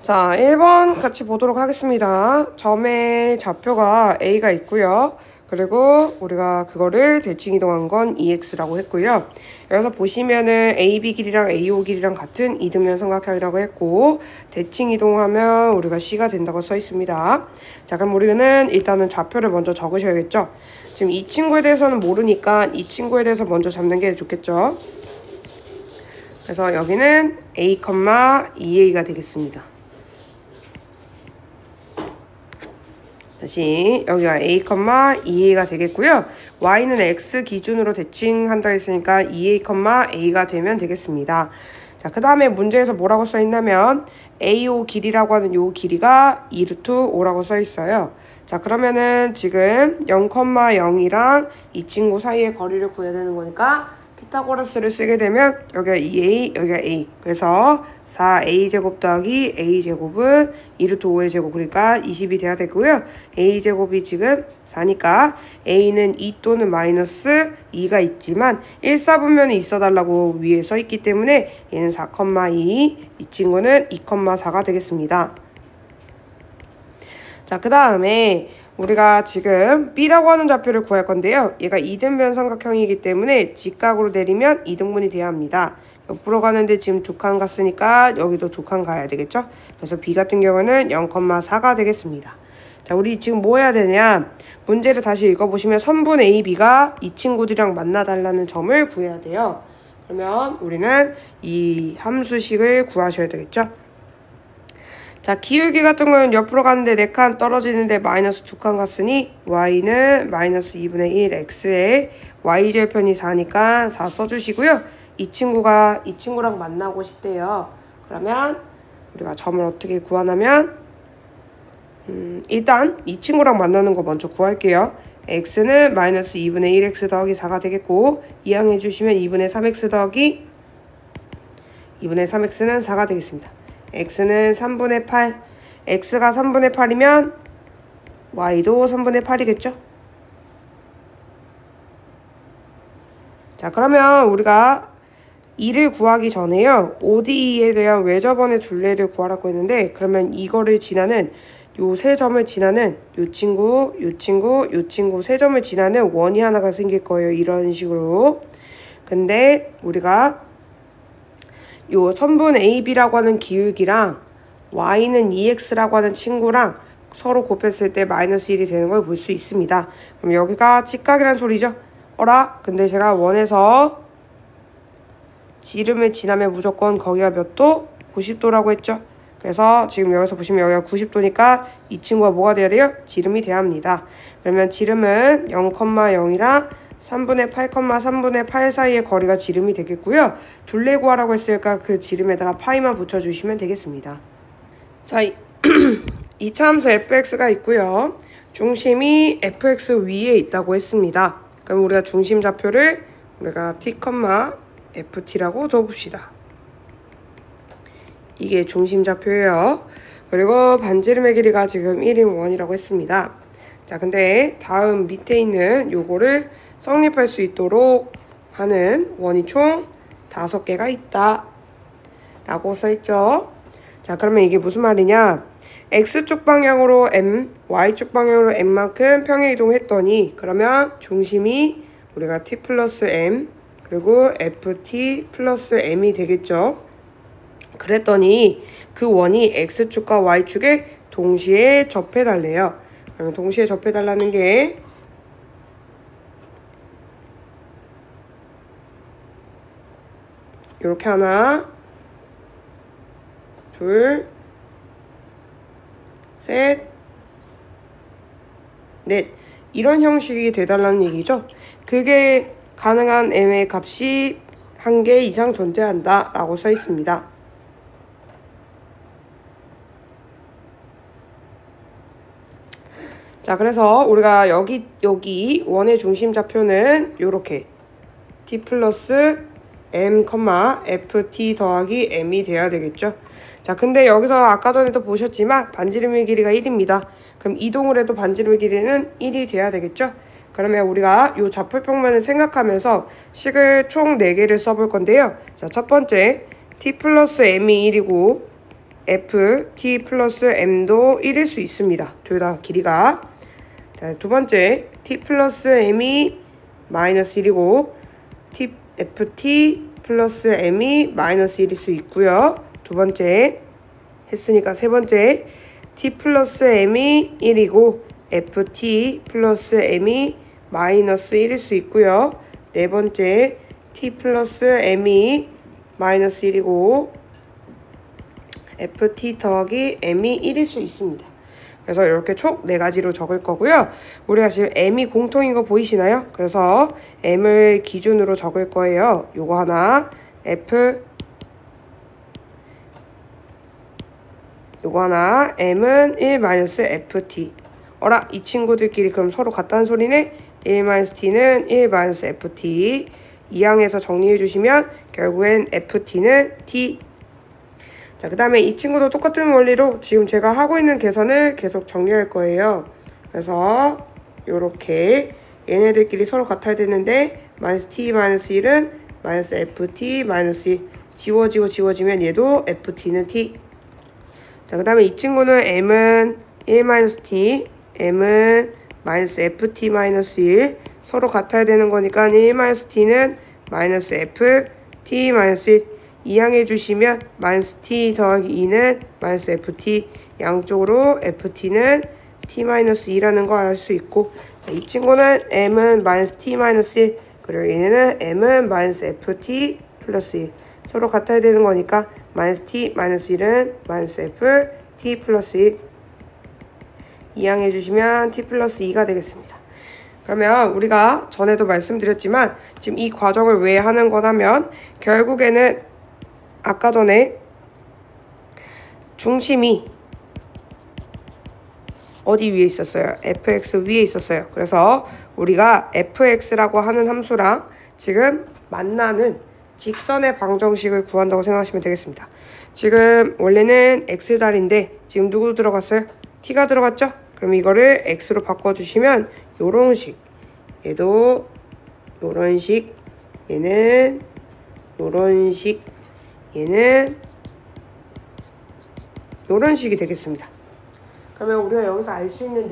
자, 1번 같이 보도록 하겠습니다. 점의 좌표가 A가 있고요. 그리고 우리가 그거를 대칭 이동한 건 EX라고 했고요. 여기서 보시면은 AB 길이랑 AO 길이랑 같은 이등변 삼각형이라고 했고, 대칭 이동하면 우리가 C가 된다고 써 있습니다. 자, 그럼 우리는 일단은 좌표를 먼저 적으셔야겠죠. 지금 이 친구에 대해서는 모르니까 이 친구에 대해서 먼저 잡는 게 좋겠죠. 그래서 여기는 A, 2A가 되겠습니다. 다시 여기가 A, 2A가 되겠고요. Y는 X 기준으로 대칭한다 했으니까 2A, A가 되면 되겠습니다. 자, 그 다음에 문제에서 뭐라고 써있냐면 AO 길이라고 하는 요 길이가 2√5라고 써있어요. 자, 그러면은 지금 0,0이랑 이 친구 사이의 거리를 구해야 되는 거니까 피타고라스를 쓰게 되면 여기가 2A, 여기가 A. 그래서 4A제곱 더하기 A제곱은 2√5의 제곱, 그러니까 20이 돼야 되고요. A제곱이 지금 4니까 A는 2 또는 마이너스 2가 있지만 1, 4분면이 있어달라고 위에 써있기 때문에 얘는 4,2, 이 친구는 2,4가 되겠습니다. 자, 그 다음에 우리가 지금 B라고 하는 좌표를 구할 건데요. 얘가 이등변 삼각형이기 때문에 직각으로 내리면 이등분이 돼야 합니다. 옆으로 가는데 지금 두 칸 갔으니까 여기도 두 칸 가야 되겠죠? 그래서 B 같은 경우는 0,4가 되겠습니다. 자, 우리 지금 뭐 해야 되냐? 문제를 다시 읽어보시면 선분 A, B가 이 친구들이랑 만나달라는 점을 구해야 돼요. 그러면 우리는 이 함수식을 구하셔야 되겠죠? 자, 기울기 같은 거는 옆으로 가는데 4칸 떨어지는데 마이너스 2칸 갔으니 y는 마이너스 2분의 1 x에 y절편이 4니까 4 써주시고요. 이 친구랑 만나고 싶대요. 그러면 우리가 점을 어떻게 구하냐면 일단 이 친구랑 만나는 거 먼저 구할게요. x는 마이너스 2분의 1x 더하기 4가 되겠고, 이항해 주시면 2분의 3x 더하기 2분의 3x는 4가 되겠습니다. x는 3분의 8, x가 3분의 8이면 y도 3분의 8이겠죠? 자, 그러면 우리가 2를 구하기 전에요, ODE에 대한 외접원의 둘레를 구하라고 했는데, 그러면 이거를 지나는 요 세 점을 지나는 요 친구, 요 친구, 요 친구 세 점을 지나는 원이 하나가 생길 거예요. 이런 식으로. 근데 우리가 요 선분 AB라고 하는 기울기랑 Y는 EX라고 하는 친구랑 서로 곱했을 때 마이너스 1이 되는 걸 볼 수 있습니다. 그럼 여기가 직각이란 소리죠. 어라? 근데 제가 원에서 지름을 지나면 무조건 거기가 몇 도? 90도라고 했죠. 그래서 지금 여기서 보시면 여기가 90도니까 이 친구가 뭐가 돼야 돼요? 지름이 돼야 합니다. 그러면 지름은 0,0이랑 3분의 8, 3분의 8 사이의 거리가 지름이 되겠고요. 둘레 구하라고 했으니까 그 지름에다가 파이만 붙여주시면 되겠습니다. 자, 2차 함수 fx가 있고요. 중심이 fx 위에 있다고 했습니다. 그럼 우리가 중심 좌표를 우리가 t, ft라고 둬봅시다. 이게 중심 좌표예요. 그리고 반지름의 길이가 지금 1인 1이라고 했습니다. 자, 근데 다음 밑에 있는 요거를 성립할 수 있도록 하는 원이 총 5개가 있다 라고 써있죠. 자, 그러면 이게 무슨 말이냐? X축 방향으로 M, Y축 방향으로 M만큼 평행 이동했더니, 그러면 중심이 우리가 T 플러스 M, 그리고 FT 플러스 M이 되겠죠. 그랬더니 그 원이 X축과 Y축에 동시에 접해달래요. 그러면 동시에 접해달라는 게 이렇게 하나, 둘, 셋, 넷, 이런 형식이 돼달라는 얘기죠. 그게 가능한 m의 값이 1개 이상 존재한다 라고 써 있습니다. 자, 그래서 우리가 여기 원의 중심 좌표는 요렇게 t 플러스 m, ft 더하기 m이 돼야 되겠죠. 자, 근데 여기서 아까 전에도 보셨지만 반지름의 길이가 1입니다. 그럼 이동을 해도 반지름의 길이는 1이 돼야 되겠죠. 그러면 우리가 요 좌표평면을 생각하면서 식을 총 4개를 써볼 건데요. 자, 첫 번째 t 플러스 m이 1이고 ft 플러스 m도 1일 수 있습니다. 둘 다 길이가. 자, 두 번째 t 플러스 m이 마이너스 1이고 ft 플러스 m이 마이너스 1일 수 있고요. 두 번째 했으니까 세 번째 t 플러스 m이 1이고 ft 플러스 m이 마이너스 1일 수 있고요. 네 번째 t 플러스 m이 마이너스 1이고 ft 더하기 m이 1일 수 있습니다. 그래서 이렇게 총 4가지로 적을 거고요. 우리가 지금 m이 공통인 거 보이시나요? 그래서 m을 기준으로 적을 거예요. 요거 하나 요거 하나 m은 1-ft 어라 이 친구들끼리 그럼 서로 같다는 소리네. 1-t는 1-ft 이항에서 정리해 주시면 결국엔 ft는 t. 자, 그 다음에 이 친구도 똑같은 원리로 지금 제가 하고 있는 계산을 계속 정리할 거예요. 그래서 요렇게 얘네들끼리 서로 같아야 되는데 -t-1은 -ft-1 지워지면 얘도 ft는 t. 자, 그 다음에 이 친구는 m은 1-t, m은 -ft-1 서로 같아야 되는 거니까 1-t는 -ft-1 이항해 주시면 -t 더하기 2는 -ft 양쪽으로 ft는 t-2라는 거 알 수 있고 자, 이 친구는 m은 -t-1 그리고 얘네는 m은 -ft 플러스 1 서로 같아야 되는 거니까 -t-1은 -ft 플러스 1 이항해 주시면 t 플러스 2가 되겠습니다. 그러면 우리가 전에도 말씀드렸지만 지금 이 과정을 왜 하는 거냐면 결국에는 아까 전에 중심이 어디 위에 있었어요? fx 위에 있었어요. 그래서 우리가 fx라고 하는 함수랑 지금 만나는 직선의 방정식을 구한다고 생각하시면 되겠습니다. 지금 원래는 x자리인데 지금 누구 들어갔어요? t가 들어갔죠? 그럼 이거를 x로 바꿔주시면 요런 식, 얘도 요런 식, 얘는 요런 식, 얘는 요런 식이 되겠습니다. 그러면 우리가 여기서 알 수 있는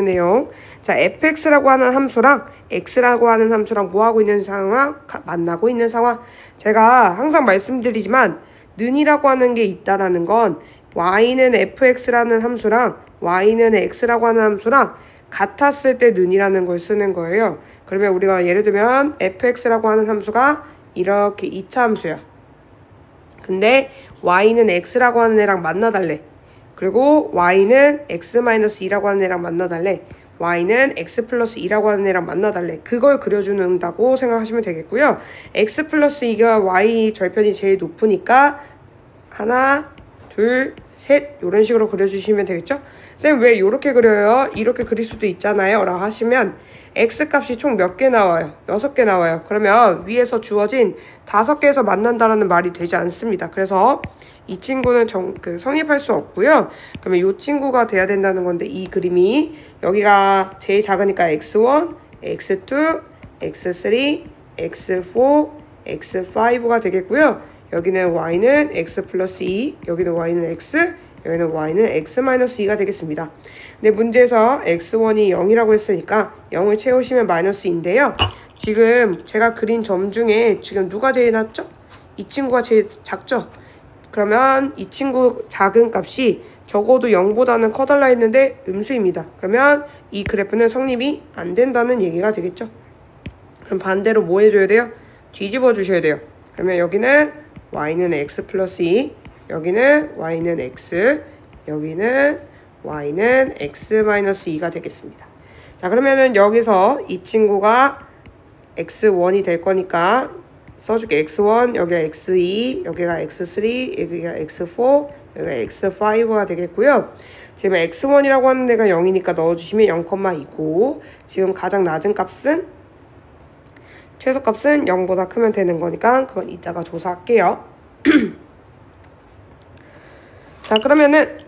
내용, 자, fx라고 하는 함수랑 x라고 하는 함수랑 뭐하고 있는 상황? 만나고 있는 상황. 제가 항상 말씀드리지만 는이라고 하는 게 있다라는 건 y는 fx라는 함수랑 y는 x라고 하는 함수랑 같았을 때 는이라는 걸 쓰는 거예요. 그러면 우리가 예를 들면 fx라고 하는 함수가 이렇게 2차 함수야. 근데 y는 x라고 하는 애랑 만나달래. 그리고 y는 x-2라고 하는 애랑 만나달래. y는 x 플러스 2라고 하는 애랑 만나달래. 그걸 그려준다고 생각하시면 되겠고요. x 플러스 2가 y 절편이 제일 높으니까 하나, 둘, 셋 이런 식으로 그려주시면 되겠죠? 쌤 왜 이렇게 그려요? 이렇게 그릴 수도 있잖아요 라고 하시면 x값이 총 몇 개 나와요? 6개 나와요. 그러면 위에서 주어진 5개에서 만난다라는 말이 되지 않습니다. 그래서 이 친구는 성립할 수 없고요. 그러면 이 친구가 돼야 된다는 건데 이 그림이 여기가 제일 작으니까 x1, x2, x3, x4, x5가 되겠고요. 여기는 y는 x 플러스 2, 여기는 y는 x, 여기는 y는 x-2가 되겠습니다. 근데 문제에서 x1이 0이라고 했으니까 0을 채우시면 마이너스인데요. 지금 제가 그린 점 중에 지금 누가 제일 낮죠? 이 친구가 제일 작죠? 그러면 이 친구 작은 값이 적어도 0보다는 커달라 했는데 음수입니다. 그러면 이 그래프는 성립이 안 된다는 얘기가 되겠죠? 그럼 반대로 뭐 해줘야 돼요? 뒤집어 주셔야 돼요. 그러면 여기는 y는 x 플러스 2, 여기는 y는 x, 여기는 y는 x-2가 되겠습니다. 자, 그러면은 여기서 이 친구가 x1이 될 거니까 써줄게. x1, 여기가 x2, 여기가 x3, 여기가 x4, 여기가 x5가 되겠고요. 지금 x1이라고 하는 데가 0이니까 넣어주시면 0,2고 지금 가장 낮은 값은 최소값은 0보다 크면 되는 거니까 그건 이따가 조사할게요. 자, 그러면은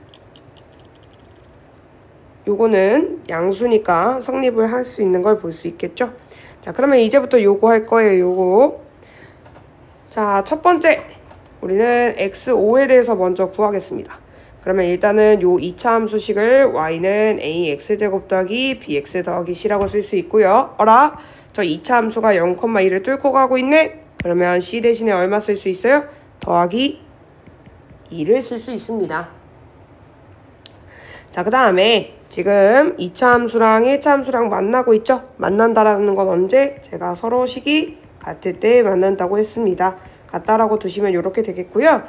요거는 양수니까 성립을 할 수 있는 걸 볼 수 있겠죠? 자, 그러면 이제부터 요거 할 거예요. 요거. 자, 첫 번째 우리는 x5에 대해서 먼저 구하겠습니다. 그러면 일단은 요 2차 함수식을 y는 ax제곱 더하기 bx 더하기 c라고 쓸 수 있고요. 어라? 저 2차 함수가 0,2를 뚫고 가고 있네? 그러면 c 대신에 얼마 쓸 수 있어요? 더하기 2를 쓸 수 있습니다. 자, 그 다음에 지금 2차 함수랑 1차 함수랑 만나고 있죠? 만난다라는 건 언제? 제가 서로 식이 같을 때 만난다고 했습니다. 같다라고 두시면 이렇게 되겠고요.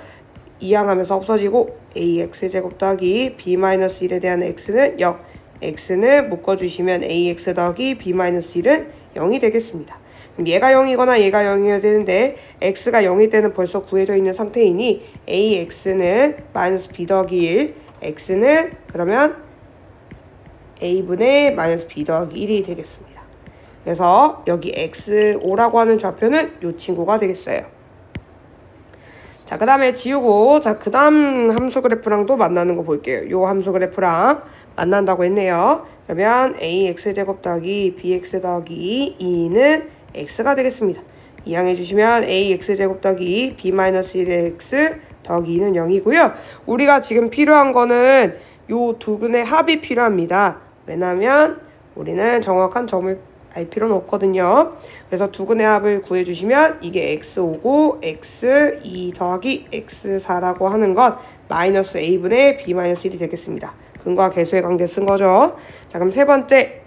이항하면서 없어지고 ax제곱 더하기 b-1에 대한 x는 0, x는 묶어주시면 ax 더하기 b-1은 0이 되겠습니다. 그럼 얘가 0이거나 얘가 0이어야 되는데 x가 0일 때는 벌써 구해져 있는 상태이니 ax는 마이너스 b 더하기 1, x는 그러면 a분의 마이너스 b 더하기 1이 되겠습니다. 그래서 여기 x5라고 하는 좌표는 이 친구가 되겠어요. 자, 그 다음에 지우고, 자, 그 다음 함수 그래프랑도 만나는 거 볼게요. 요 함수 그래프랑 만난다고 했네요. 그러면 ax제곱 더하기 bx 더하기 2는 x가 되겠습니다. 이항해 주시면 ax제곱 더하기 b-1x 더하기 2는 0이고요. 우리가 지금 필요한 거는 요 두 근의 합이 필요합니다. 왜냐면 우리는 정확한 점을 알 필요는 없거든요. 그래서 두 근의 합을 구해주시면 이게 x5고 x2 더하기 x4라고 하는 건 마이너스 a분의 b-1이 되겠습니다. 근과 계수의 관계 쓴 거죠. 자, 그럼 세 번째.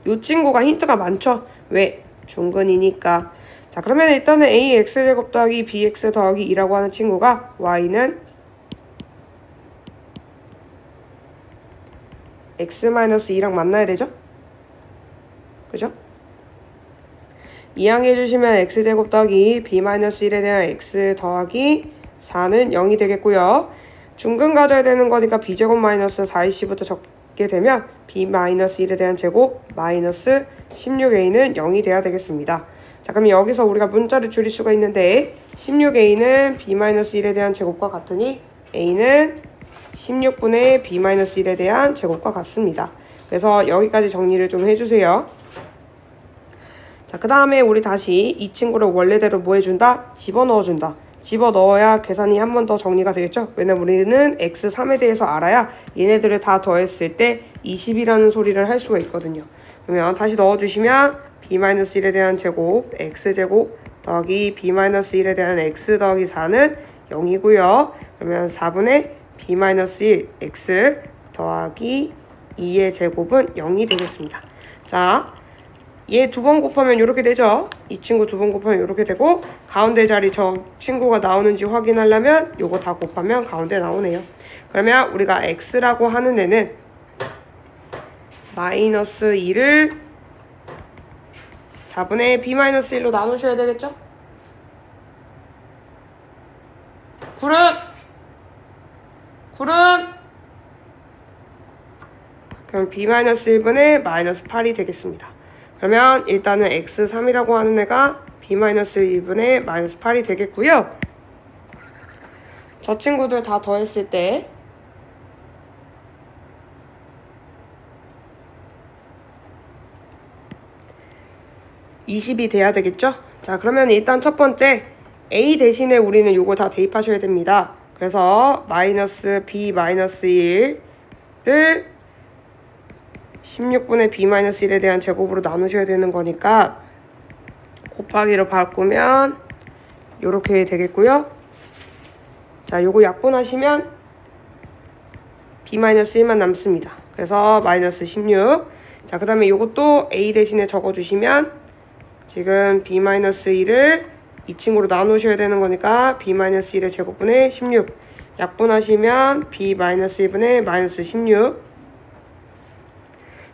이 친구가 힌트가 많죠? 왜? 중근이니까. 자, 그러면 일단은 ax제곱 더하기 bx 더하기 2라고 하는 친구가 y는 x-2랑 만나야 되죠? 그죠? 이항해 주시면 x제곱 더하기 b-1에 대한 x 더하기 4는 0이 되겠고요. 중근 가져야 되는 거니까 b제곱 마이너스 4ac부터 적게 되면 b-1에 대한 제곱 마이너스 16a는 0이 돼야 되겠습니다. 자, 그럼 여기서 우리가 문자를 줄일 수가 있는데 16a는 b-1에 대한 제곱과 같으니 a는 16분의 b-1에 대한 제곱과 같습니다. 그래서 여기까지 정리를 좀 해주세요. 자, 그 다음에 우리 다시 이 친구를 원래대로 뭐 해준다? 집어넣어준다. 집어넣어야 계산이 한 번 더 정리가 되겠죠? 왜냐면 우리는 x3에 대해서 알아야 얘네들을 다 더했을 때 20이라는 소리를 할 수가 있거든요. 그러면 다시 넣어주시면 b-1에 대한 제곱 x제곱 더하기 b-1에 대한 x 더하기 4는 0이고요. 그러면 4분의 b-1 x 더하기 2의 제곱은 0이 되겠습니다. 자, 얘 두 번 곱하면 이렇게 되죠. 이 친구 두 번 곱하면 이렇게 되고 가운데 자리 저 친구가 나오는지 확인하려면 요거 다 곱하면 가운데 나오네요. 그러면 우리가 x라고 하는 애는 마이너스 2를 4분의 b-1로 나누셔야 되겠죠? 구름 그럼 b-1분의 마이너스 8이 되겠습니다. 그러면 일단은 x3이라고 하는 애가 b-1분의 마이너스 8이 되겠고요. 저 친구들 다 더했을 때 (20이) 돼야 되겠죠? 자, 그러면 일단 첫 번째 a 대신에 우리는 요거 다 대입하셔야 됩니다. 그래서 마이너스 b-1을 16분의 b-1에 대한 제곱으로 나누셔야 되는 거니까 곱하기로 바꾸면 요렇게 되겠고요. 자, 요거 약분하시면 b-1만 남습니다. 그래서 마이너스 16. 자, 그 다음에 요것도 a 대신에 적어주시면 지금 b-1을 이 친구로 나누셔야 되는 거니까 b-1의 제곱분의 16. 약분하시면 b-1분의 마이너스 16.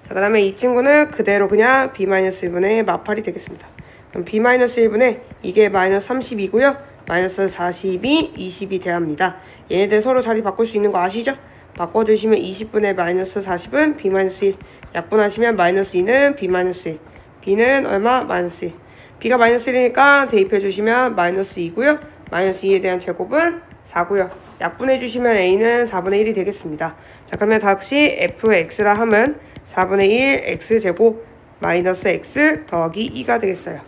자, 그 다음에 이 친구는 그대로 그냥 b-1분의 마팔이 되겠습니다. 그럼 b-1분의 이게 마이너스 30이고요. 마이너스 40이 20이 돼야 합니다. 얘네들 서로 자리 바꿀 수 있는 거 아시죠? 바꿔주시면 20분의 마이너스 40은 b-1. 약분하시면 마이너스 2는 b-1. b는 얼마? 마이너스 1. b가 마이너스 1이니까 대입해주시면 마이너스 2고요. 마이너스 2에 대한 제곱은 4고요. 약분해주시면 a는 4분의 1이 되겠습니다. 자, 그러면 다시 fx라 함은 4분의 1 x제곱 마이너스 x 더하기 2가 되겠어요.